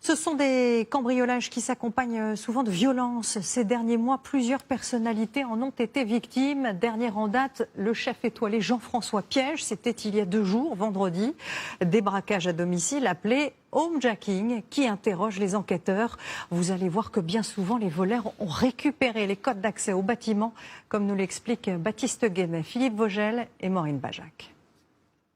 Ce sont des cambriolages qui s'accompagnent souvent de violences. Ces derniers mois, plusieurs personnalités en ont été victimes. Dernier en date, le chef étoilé Jean-François Piège. C'était il y a 2 jours, vendredi. Des braquages à domicile appelés homejacking qui interrogent les enquêteurs. Vous allez voir que bien souvent, les voleurs ont récupéré les codes d'accès au bâtiment, comme nous l'expliquent Baptiste Guémet, Philippe Vogel et Maureen Bajac.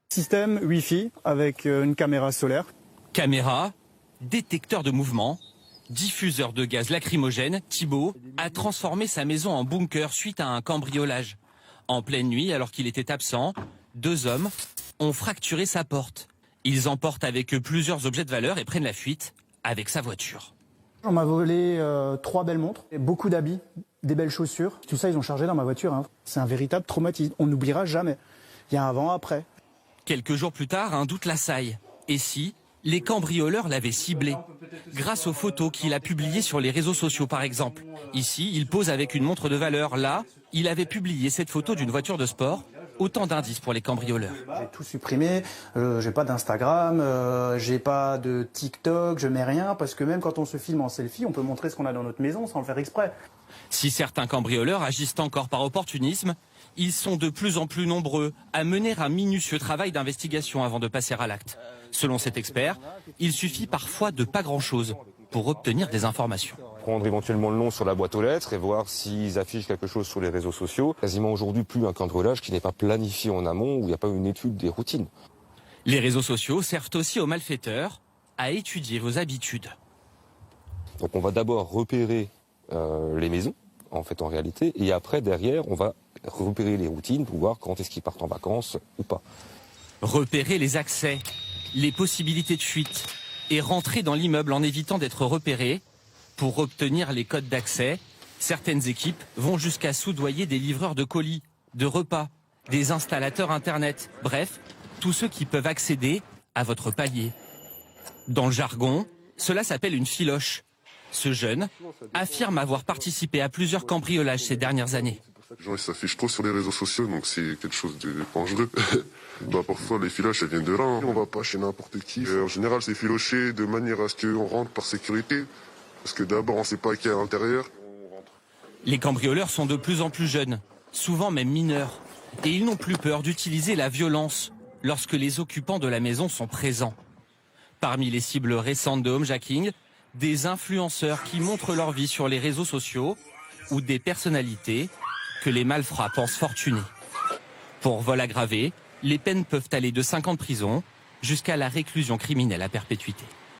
Système Wi-Fi avec une caméra solaire. Caméra, détecteur de mouvement, diffuseur de gaz lacrymogène, Thibault a transformé sa maison en bunker suite à un cambriolage. En pleine nuit, alors qu'il était absent, 2 hommes ont fracturé sa porte. Ils emportent avec eux plusieurs objets de valeur et prennent la fuite avec sa voiture. On m'a volé 3 belles montres, beaucoup d'habits, des belles chaussures. Tout ça, ils ont chargé dans ma voiture. C'est un véritable traumatisme. On n'oubliera jamais. Il y a un avant-après. Quelques jours plus tard, un doute l'assaille. Et si les cambrioleurs l'avaient ciblé, grâce aux photos qu'il a publiées sur les réseaux sociaux par exemple. Ici, il pose avec une montre de valeur. Là, il avait publié cette photo d'une voiture de sport. Autant d'indices pour les cambrioleurs. J'ai tout supprimé, j'ai pas d'Instagram, j'ai pas de TikTok, je mets rien, parce que même quand on se filme en selfie, on peut montrer ce qu'on a dans notre maison sans le faire exprès. Si certains cambrioleurs agissent encore par opportunisme, ils sont de plus en plus nombreux à mener un minutieux travail d'investigation avant de passer à l'acte. Selon cet expert, il suffit parfois de pas grand-chose pour obtenir des informations. Prendre éventuellement le nom sur la boîte aux lettres et voir s'ils affichent quelque chose sur les réseaux sociaux. Quasiment aujourd'hui plus un cambriolage qui n'est pas planifié en amont, où il n'y a pas une étude des routines. Les réseaux sociaux servent aussi aux malfaiteurs à étudier vos habitudes. Donc on va d'abord repérer les maisons, en réalité, et après derrière on va repérer les routines pour voir quand est-ce qu'ils partent en vacances ou pas. Repérer les accès, les possibilités de fuite et rentrer dans l'immeuble en évitant d'être repéré. Pour obtenir les codes d'accès, certaines équipes vont jusqu'à soudoyer des livreurs de colis, de repas, des installateurs Internet, bref, tous ceux qui peuvent accéder à votre palier. Dans le jargon, cela s'appelle une filoche. Ce jeune affirme avoir participé à plusieurs cambriolages ces dernières années. Les gens s'affichent trop sur les réseaux sociaux, donc c'est quelque chose de dangereux. Parfois, les filoches, elles viennent de là. On va pas chez n'importe qui. En général, c'est filoché de manière à ce qu'on rentre par sécurité. Parce que d'abord, on ne sait pas qui est à l'intérieur. Les cambrioleurs sont de plus en plus jeunes, souvent même mineurs. Et ils n'ont plus peur d'utiliser la violence lorsque les occupants de la maison sont présents. Parmi les cibles récentes de homejacking, des influenceurs qui montrent leur vie sur les réseaux sociaux ou des personnalités que les malfrats pensent fortunées. Pour vol aggravé, les peines peuvent aller de 5 ans de prison jusqu'à la réclusion criminelle à perpétuité.